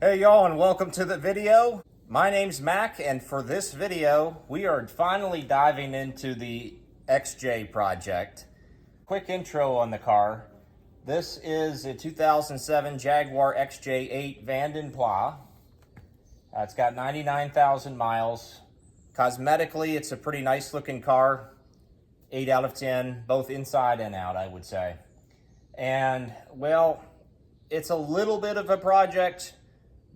Hey y'all, and welcome to the video. My name's Mac, and for this video we are finally diving into the XJ project. Quick intro on the car. This is a 2007 Jaguar XJ8 Vanden Plas. It's got 99,000 miles. Cosmetically, it's a pretty nice looking car. 8 out of 10, both inside and out, I would say. And well, it's a little bit of a project,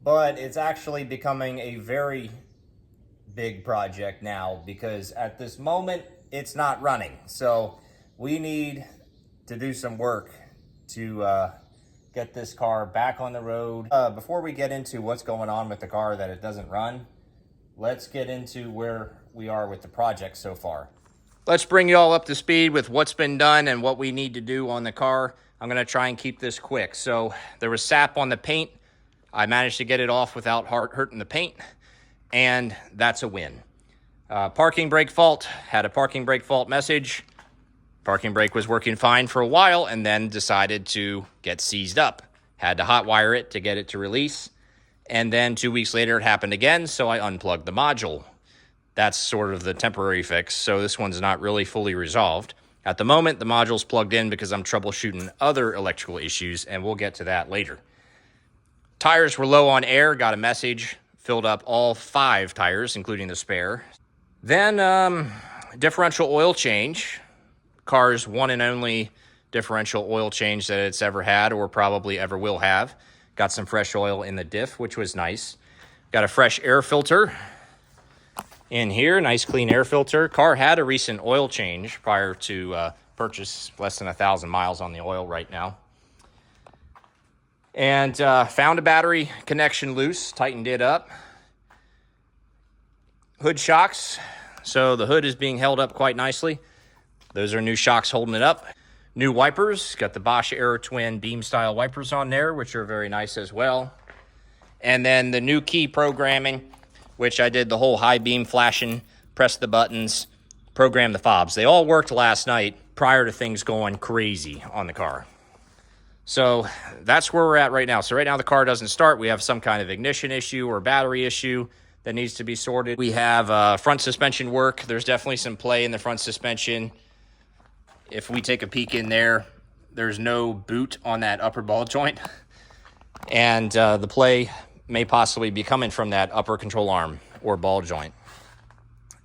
but it's actually becoming a very big project now because at this moment, it's not running. So we need to do some work to get this car back on the road. Before we get into what's going on with the car that it doesn't run, let's get into where we are with the project so far. Let's bring you all up to speed with what's been done and what we need to do on the car. I'm gonna try and keep this quick. So there was sap on the paint. I managed to get it off without hurting the paint, and that's a win. Parking brake fault, had a parking brake fault message. Parking brake was working fine for a while and then decided to get seized up. Had to hot wire it to get it to release. And then 2 weeks later, it happened again, so I unplugged the module. That's sort of the temporary fix, so this one's not really fully resolved. At the moment, the module's plugged in because I'm troubleshooting other electrical issues, and we'll get to that later. Tires were low on air, got a message, filled up all 5 tires, including the spare. Then differential oil change. Car's one and only differential oil change that it's ever had or probably ever will have. Got some fresh oil in the diff, which was nice. Got a fresh air filter in here, nice clean air filter. Car had a recent oil change prior to purchase, less than 1,000 miles on the oil right now. And found a battery connection loose, tightened it up. Hood shocks, so the hood is being held up quite nicely. Those are new shocks holding it up. New wipers, got the Bosch Aero Twin beam style wipers on there, which are very nice as well. And then the new key programming, which I did the whole high beam flashing, press the buttons, program the fobs. They all worked last night prior to things going crazy on the car. So that's where we're at right now. So right now the car doesn't start. We have some kind of ignition issue or battery issue that needs to be sorted. We have front suspension work. There's definitely some play in the front suspension. If we take a peek in there, there's no boot on that upper ball joint. And the play may possibly be coming from that upper control arm or ball joint.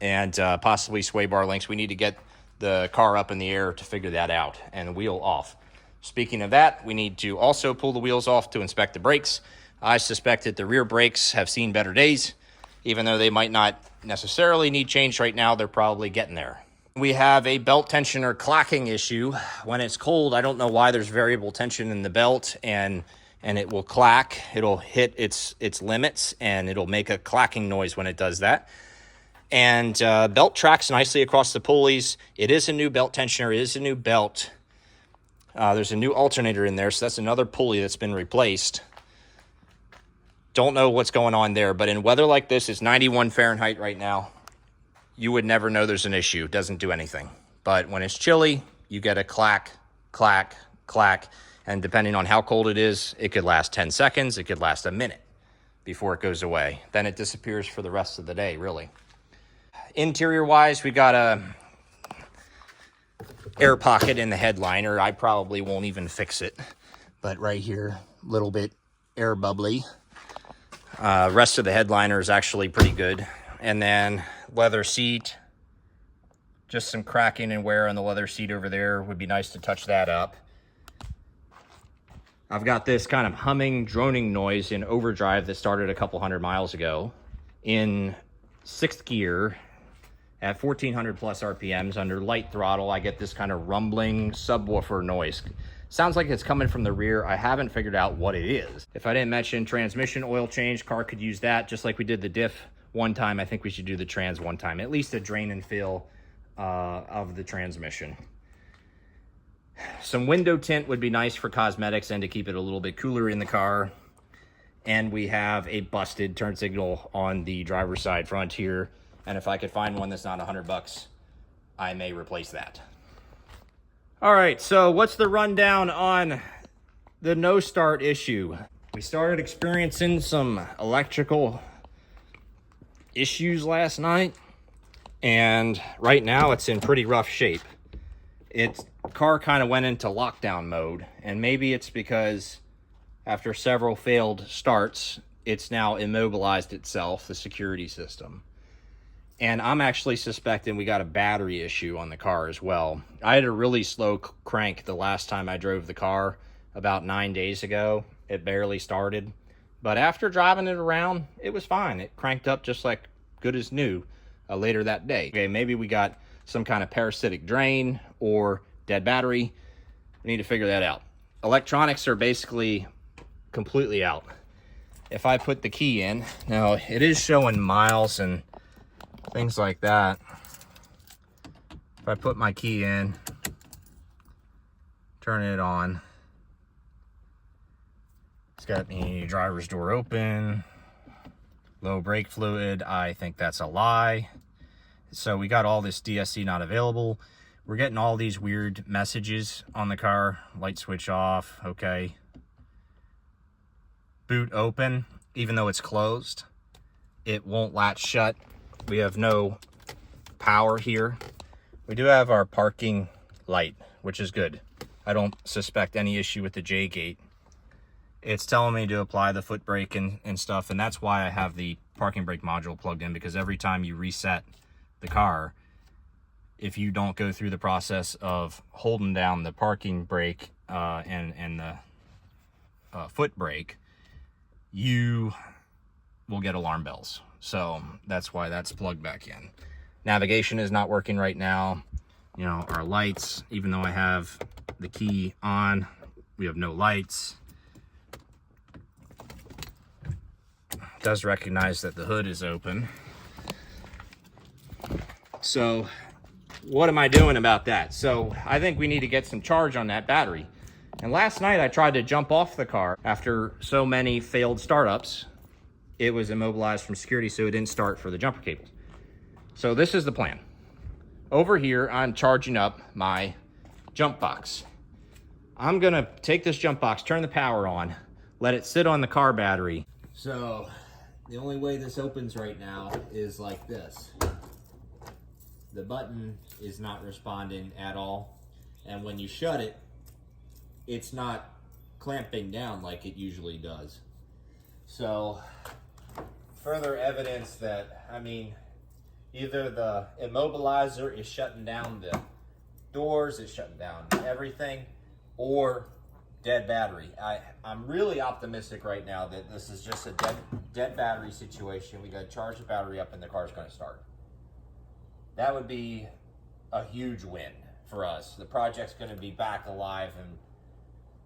And possibly sway bar links. We need to get the car up in the air to figure that out and the wheel off. Speaking of that, we need to also pull the wheels off to inspect the brakes. I suspect that the rear brakes have seen better days. Even though they might not necessarily need change right now, they're probably getting there. We have a belt tensioner clacking issue. When it's cold, I don't know why there's variable tension in the belt, and it will clack. It'll hit its limits, and it'll make a clacking noise when it does that. And belt tracks nicely across the pulleys. It is a new belt tensioner. It is a new belt. There's a new alternator in there, so that's another pulley that's been replaced. Don't know what's going on there, but in weather like this, it's 91 Fahrenheit right now. You would never know there's an issue. It doesn't do anything. But when it's chilly, you get a clack, clack, clack. And depending on how cold it is, it could last 10 seconds. It could last a minute before it goes away. Then it disappears for the rest of the day, really. Interior-wise, we got a air pocket in the headliner. I probably won't even fix it, but right here, a little bit air bubbly. Rest of the headliner is actually pretty good. And then leather seat, just some cracking and wear on the leather seat over there. Would be nice to touch that up. I've got this kind of humming, droning noise in overdrive that started a couple hundred miles ago in 6th gear. At 1,400 plus RPMs under light throttle, I get this kind of rumbling subwoofer noise. Sounds like it's coming from the rear. I haven't figured out what it is. If I didn't mention transmission oil change, car could use that. Just like we did the diff one time, I think we should do the trans one time. At least a drain and fill of the transmission. Some window tint would be nice for cosmetics and to keep it a little bit cooler in the car. And we have a busted turn signal on the driver's side front here. And if I could find one that's not $100, I may replace that. All right, so what's the rundown on the no start issue? We started experiencing some electrical issues last night, and right now it's in pretty rough shape. Its car kind of went into lockdown mode, and maybe it's because after several failed starts, it's now immobilized itself, the security system. And I'm actually suspecting we got a battery issue on the car as well. I had a really slow crank the last time I drove the car about 9 days ago. It barely started. But after driving it around, it was fine. It cranked up just like good as new later that day. Okay, maybe we got some kind of parasitic drain or dead battery. We need to figure that out. Electronics are basically completely out. If I put the key in, now it is showing miles and things like that. If I put my key in, turn it on, it's got the driver's door open, low brake fluid. I think that's a lie. So we got all this DSC not available. We're getting all these weird messages on the car. Light switch off, okay. Boot open, even though it's closed. It won't latch shut. We have no power here. We do have our parking light, which is good. I don't suspect any issue with the J gate. It's telling me to apply the foot brake and stuff, and that's why I have the parking brake module plugged in, because every time you reset the car, if you don't go through the process of holding down the parking brake and the foot brake, you will get alarm bells. So that's why that's plugged back in. Navigation is not working right now. You know, our lights, even though I have the key on, we have no lights. It does recognize that the hood is open. So what am I doing about that? So I think we need to get some charge on that battery. And last night I tried to jump off the car after so many failed startups. It was immobilized from security, so it didn't start for the jumper cables. So this is the plan. Over here, I'm charging up my jump box. I'm gonna take this jump box, turn the power on, let it sit on the car battery. So the only way this opens right now is like this. The button is not responding at all. And when you shut it, it's not clamping down like it usually does. So further evidence that, I mean, either the immobilizer is shutting down the doors, it's shutting down everything, or dead battery. I'm really optimistic right now that this is just a dead battery situation. We got to charge the battery up and the car's going to start. That would be a huge win for us. The project's going to be back alive, and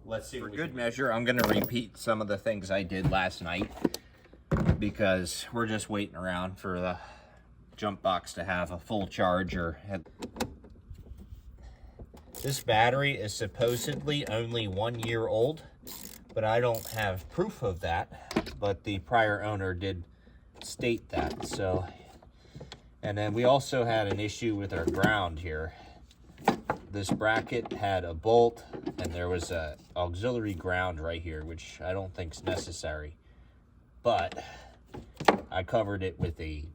let's see. For good measure, I'm going to repeat some of the things I did last night, because we're just waiting around for the jump box to have a full charger. This battery is supposedly only 1 year old, but I don't have proof of that. But the prior owner did state that. So, and then we also had an issue with our ground here. This bracket had a bolt, and there was a auxiliary ground right here, which I don't think is necessary. But I covered it with a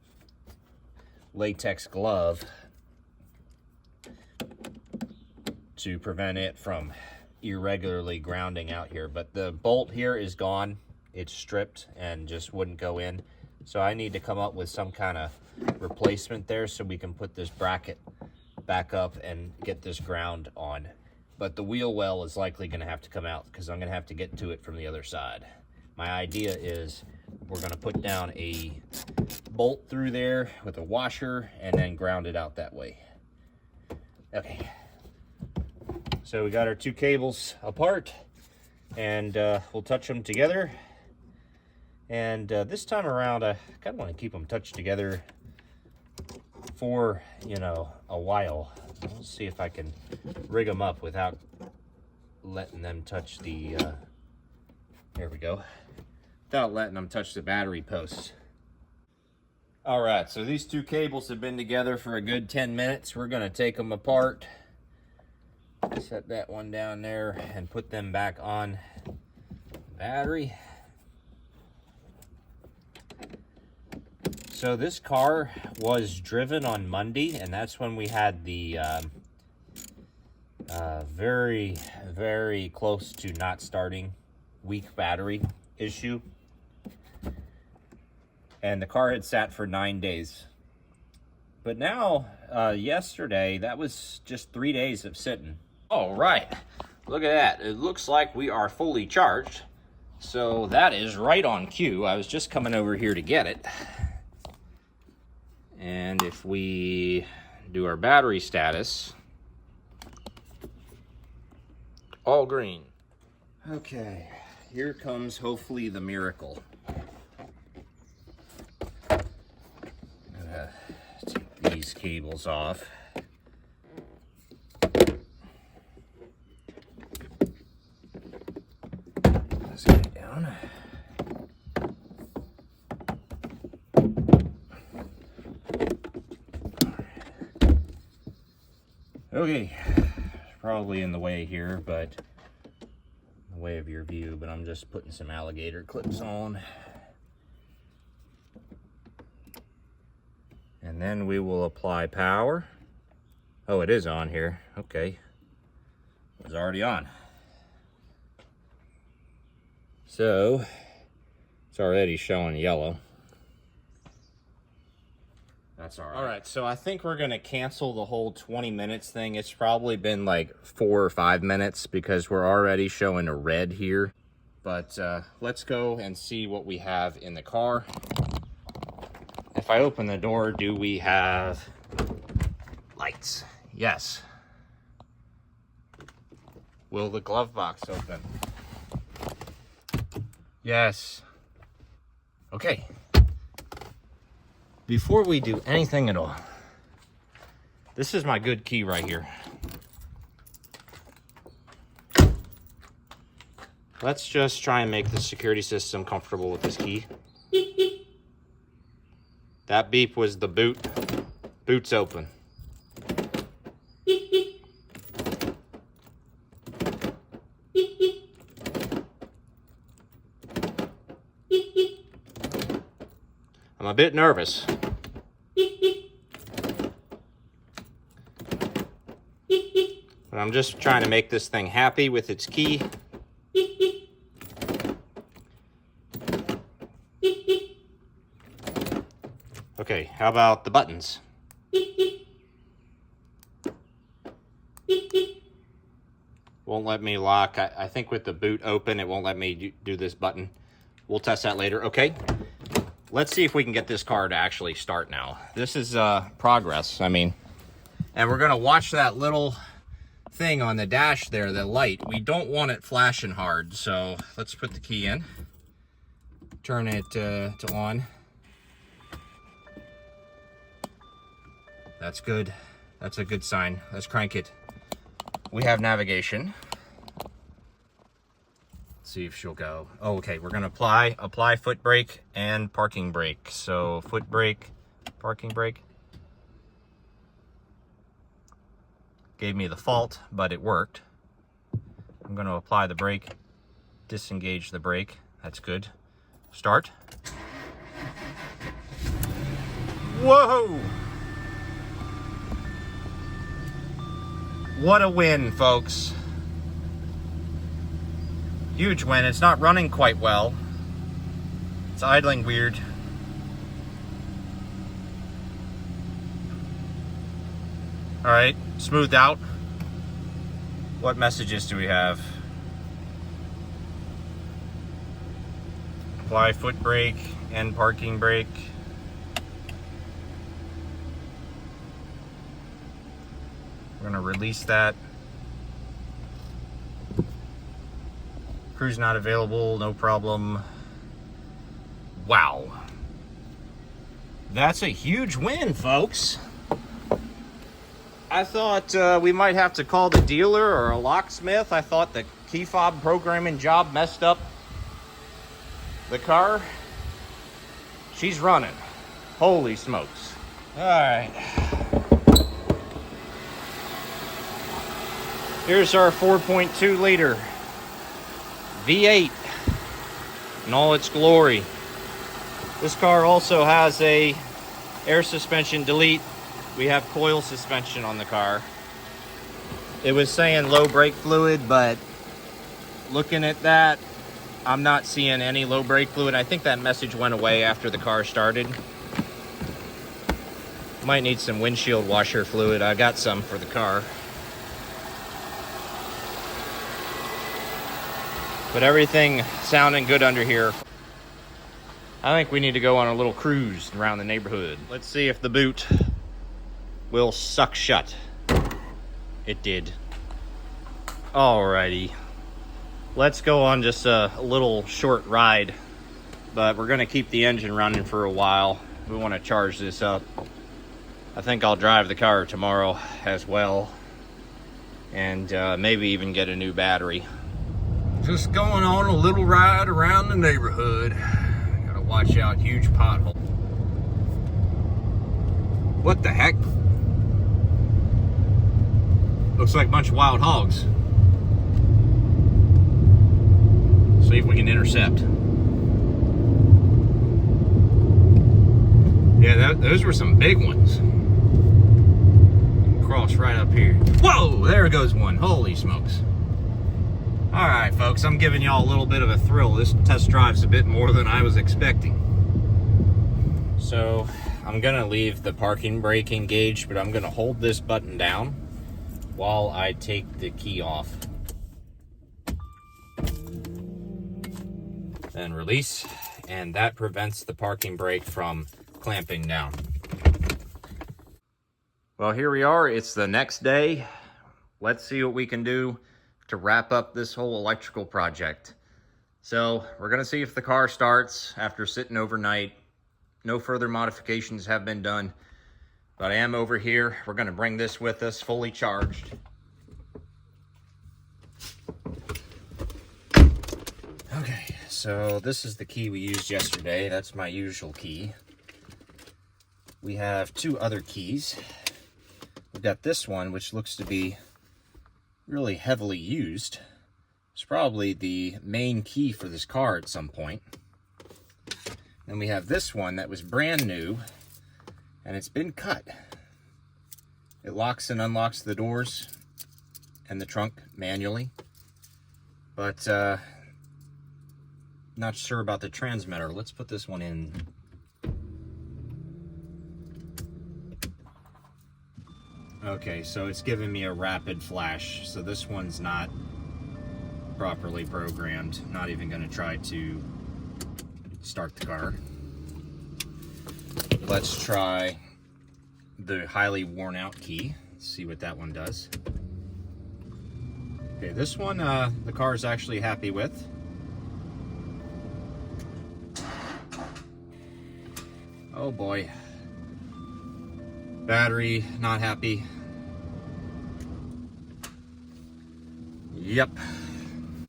latex glove to prevent it from irregularly grounding out here. But the bolt here is gone. It's stripped and just wouldn't go in. So I need to come up with some kind of replacement there so we can put this bracket back up and get this ground on. But the wheel well is likely going to have to come out because I'm going to have to get to it from the other side. My idea is we're going to put down a bolt through there with a washer and then ground it out that way. Okay. So we got our two cables apart, and we'll touch them together. And this time around, I kind of want to keep them touched together for, you know, a while. Let's see if I can rig them up without letting them touch the, there we go, without letting them touch the battery posts. All right, so these two cables have been together for a good 10 minutes. We're gonna take them apart, set that one down there, and put them back on the battery. So this car was driven on Monday, and that's when we had the very, very close to not starting weak battery issue. And the car had sat for 9 days. But now, yesterday, that was just 3 days of sitting. All right, look at that. It looks like we are fully charged. So that is right on cue. I was just coming over here to get it. And if we do our battery status, all green. Okay, here comes hopefully the miracle. I'm gonna take these cables off. Let's get it down. Okay, probably in the way here, but in the way of your view, but I'm just putting some alligator clips on. And then we will apply power. Oh, it is on here. Okay. It was already on. So, it's already showing yellow. That's all right. All right, so I think we're gonna cancel the whole 20 minutes thing. It's probably been like 4 or 5 minutes because we're already showing a red here. But let's go and see what we have in the car. If I open the door, do we have lights? Yes. Will the glove box open? Yes. Okay. Before we do anything at all, this is my good key right here. Let's just try and make the security system comfortable with this key. That beep was the boot. Boot's open. I'm a bit nervous. But I'm just trying to make this thing happy with its key. Okay, how about the buttons? Won't let me lock. I think with the boot open, it won't let me do this button. We'll test that later. Okay, let's see if we can get this car to actually start now. This is progress, I mean. And we're gonna watch that little thing on the dash there, the light. We don't want it flashing hard, so let's put the key in. Turn it to on. That's good. That's a good sign. Let's crank it. We have navigation. Let's see if she'll go. Oh, okay, we're gonna apply foot brake and parking brake. So foot brake, parking brake. Gave me the fault, but it worked. I'm gonna apply the brake, disengage the brake. That's good. Start. Whoa! What a win, folks. Huge win. It's not running quite well. It's idling weird. All right, smoothed out. What messages do we have? Apply foot brake and parking brake. We're gonna release that. Cruise not available, no problem. Wow. That's a huge win, folks. I thought we might have to call the dealer or a locksmith. I thought the key fob programming job messed up the car. She's running. Holy smokes. All right. Here's our 4.2 liter V8 in all its glory. This car also has a Air suspension delete. We have coil suspension on the car. It was saying low brake fluid, but looking at that, I'm not seeing any low brake fluid. I think that message went away after the car started. Might need some windshield washer fluid. I got some for the car. But everything sounding good under here. I think we need to go on a little cruise around the neighborhood. Let's see if the boot will suck shut. It did. Alrighty. Let's go on just a little short ride. But we're gonna keep the engine running for a while. We wanna charge this up. I think I'll drive the car tomorrow as well. And maybe even get a new battery. Just going on a little ride around the neighborhood. Gotta watch out, huge pothole. What the heck? Looks like a bunch of wild hogs. See if we can intercept. Yeah, those were some big ones. Cross right up here. Whoa, there goes one. Holy smokes. All right, folks, I'm giving y'all a little bit of a thrill. This test drive's a bit more than I was expecting. So I'm gonna leave the parking brake engaged, but I'm gonna hold this button down while I take the key off. Then release, and that prevents the parking brake from clamping down. Well, here we are. It's the next day. Let's see what we can do to wrap up this whole electrical project. So we're gonna see if the car starts after sitting overnight. No further modifications have been done, but I am over here. We're gonna bring this with us fully charged. Okay, so this is the key we used yesterday. That's my usual key. We have two other keys. We've got this one, which looks to be really heavily used. It's probably the main key for this car at some point. Then we have this one that was brand new, and it's been cut. It locks and unlocks the doors and the trunk manually, but not sure about the transmitter. Let's put this one in. Okay, so it's giving me a rapid flash. So this one's not properly programmed. Not even gonna try to start the car. Let's try the highly worn out key. Let's see what that one does. Okay, this one the car is actually happy with. Oh boy. Battery, not happy. Yep.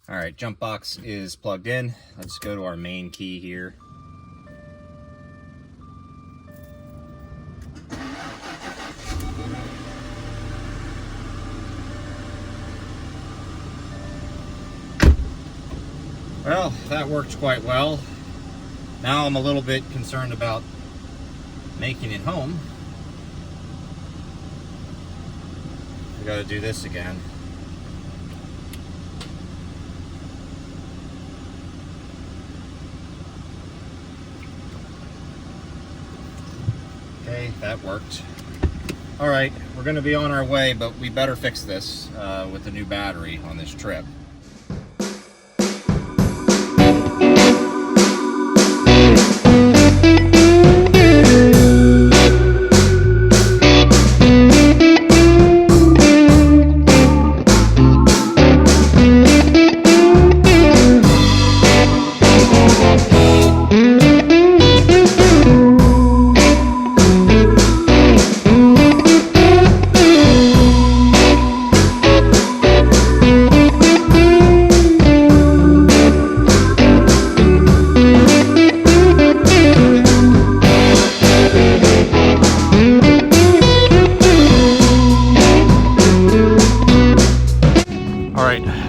All right, jump box is plugged in. Let's go to our main key here. Well, that worked quite well. Now I'm a little bit concerned about making it home. We gotta do this again. Okay, that worked. All right, we're gonna be on our way, but we better fix this with a new battery on this trip.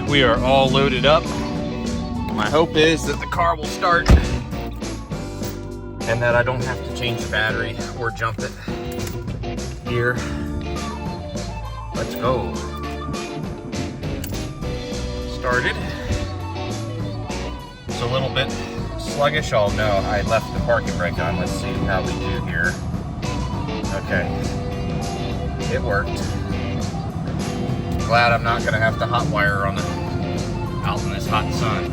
We are all loaded up. My hope is that the car will start. and that I don't have to change the battery or jump it here. Let's go. Started. It's a little bit sluggish. Oh no, I left the parking brake on. Let's see how we do here. Okay, it worked. Glad I'm not gonna have to hot wire on it out in this hot sun.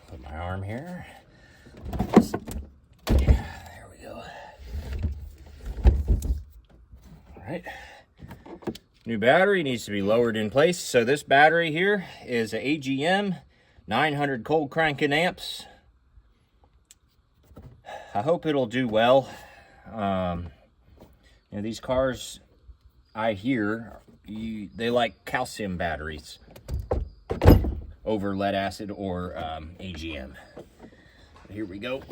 Put my arm here. Yeah, there we go. All right. New battery needs to be lowered in place. So this battery here is an AGM 900 cold cranking amps. I hope it'll do well. You know, these cars, I hear, they like calcium batteries over lead acid or AGM. Here we go.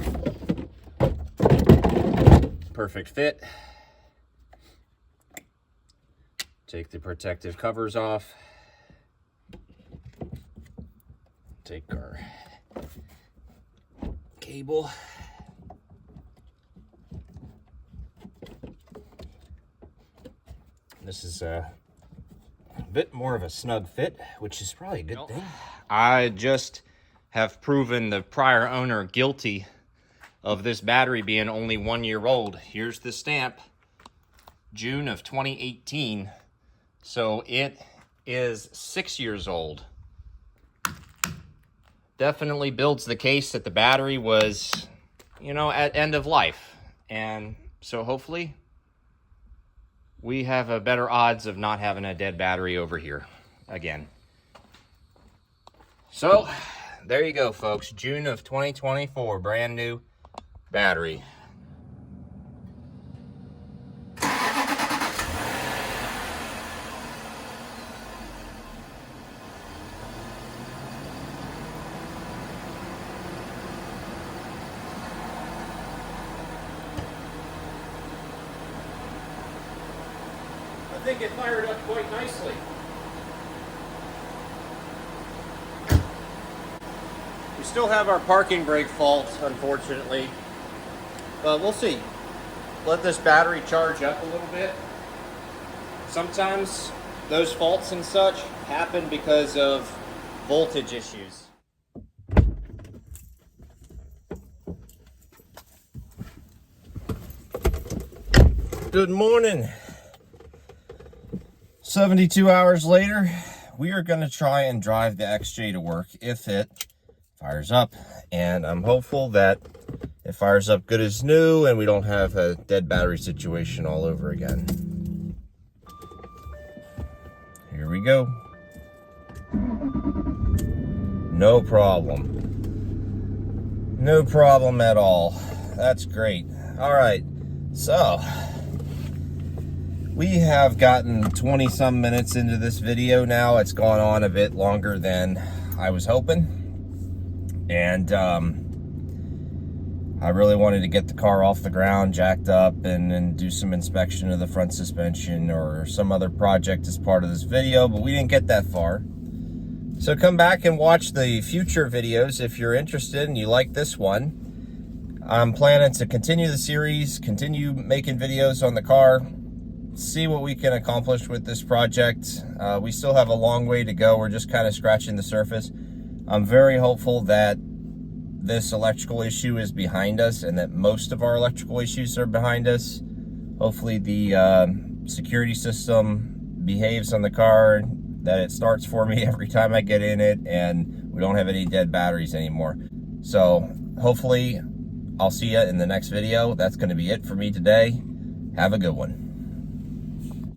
Perfect fit. Take the protective covers off. Take our cable. This is a bit more of a snug fit, which is probably a good thing. I just have proven the prior owner guilty of this battery being only 1 year old. Here's the stamp, June of 2018. So it is 6 years old. Definitely builds the case that the battery was, you know, at end of life. And so hopefully we have a better odds of not having a dead battery over here again. So there you go, folks. June of 2024, brand new battery. I think it fired up quite nicely. We still have our parking brake fault, unfortunately, but we'll see. Let this battery charge up a little bit. Sometimes those faults and such happen because of voltage issues. Good morning. 72 hours later, we are going to try and drive the XJ to work if it fires up. And I'm hopeful that it fires up good as new and we don't have a dead battery situation all over again. Here we go. No problem. No problem at all. That's great. All right. So we have gotten 20 some minutes into this video now. It's gone on a bit longer than I was hoping. And I really wanted to get the car off the ground, jacked up, and do some inspection of the front suspension or some other project as part of this video, but we didn't get that far. So come back and watch the future videos if you're interested and you like this one. I'm planning to continue the series, continue making videos on the car, see what we can accomplish with this project. We still have a long way to go. We're just kind of scratching the surface. I'm very hopeful that this electrical issue is behind us and that most of our electrical issues are behind us. Hopefully the security system behaves on the car, that it starts for me every time I get in it, and we don't have any dead batteries anymore. So hopefully I'll see you in the next video. That's going to be it for me today. Have a good one.